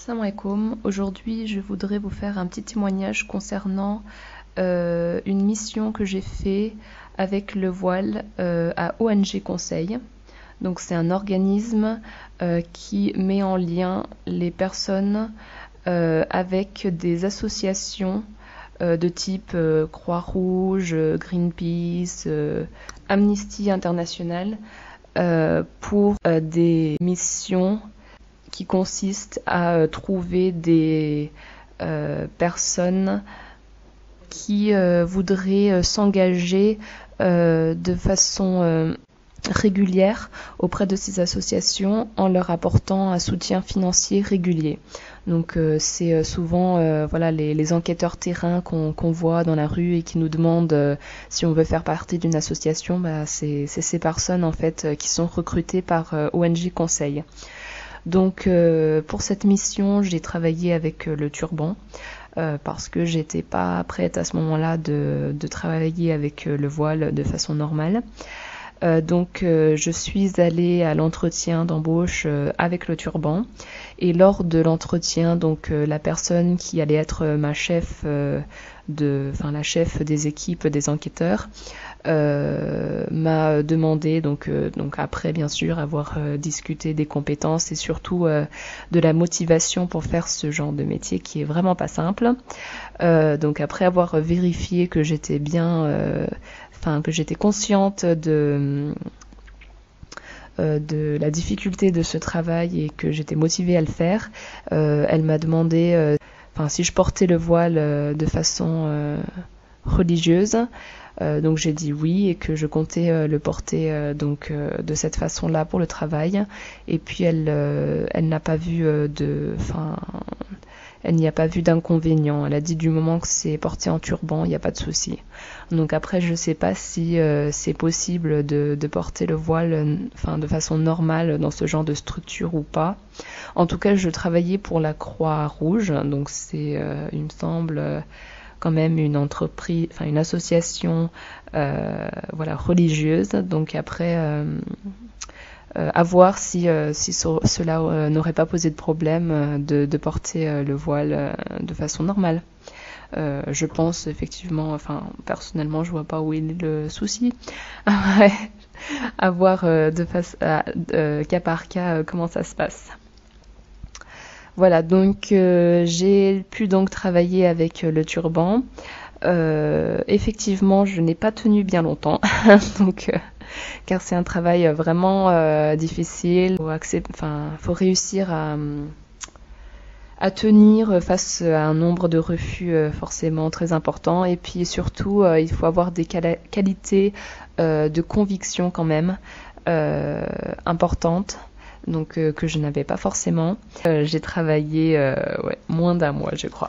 Salam alaikum. Aujourd'hui, je voudrais vous faire un petit témoignage concernant une mission que j'ai fait avec le voile à ONG Conseil. Donc, c'est un organisme qui met en lien les personnes avec des associations de type Croix-Rouge, Greenpeace, Amnesty International pour des missions qui consiste à trouver des personnes qui voudraient s'engager de façon régulière auprès de ces associations en leur apportant un soutien financier régulier. Donc c'est souvent les enquêteurs terrain qu'on voit dans la rue et qui nous demandent si on veut faire partie d'une association. C'est ces personnes en fait qui sont recrutées par ONG Conseil. Donc pour cette mission, j'ai travaillé avec le turban parce que j'étais pas prête à ce moment-là de travailler avec le voile de façon normale. Donc je suis allée à l'entretien d'embauche avec le turban et lors de l'entretien, donc la personne qui allait être ma chef, la chef des équipes des enquêteurs, m'a demandé donc après bien sûr avoir discuté des compétences et surtout de la motivation pour faire ce genre de métier qui est vraiment pas simple. Donc après avoir vérifié que j'étais bien que j'étais consciente de la difficulté de ce travail et que j'étais motivée à le faire, elle m'a demandé si je portais le voile de façon religieuse. Donc j'ai dit oui et que je comptais le porter de cette façon-là pour le travail. Et puis elle n'a pas vu elle n'y a pas vu d'inconvénient. Elle a dit du moment que c'est porté en turban, il n'y a pas de souci. Donc après, je ne sais pas si c'est possible de porter le voile de façon normale dans ce genre de structure ou pas. En tout cas, je travaillais pour la Croix-Rouge, donc c'est, il me semble, quand même une entreprise, une association religieuse. Donc après, à voir si cela n'aurait pas posé de problème de porter le voile de façon normale. Je pense effectivement, personnellement, je vois pas où est le souci. À voir cas par cas comment ça se passe. Voilà, donc j'ai pu donc travailler avec le turban. Effectivement, je n'ai pas tenu bien longtemps, car c'est un travail vraiment difficile. Faut réussir à tenir face à un nombre de refus forcément très important. Et puis surtout, il faut avoir des qualités de conviction quand même importantes. Donc que je n'avais pas forcément. J'ai travaillé moins d'un mois, je crois.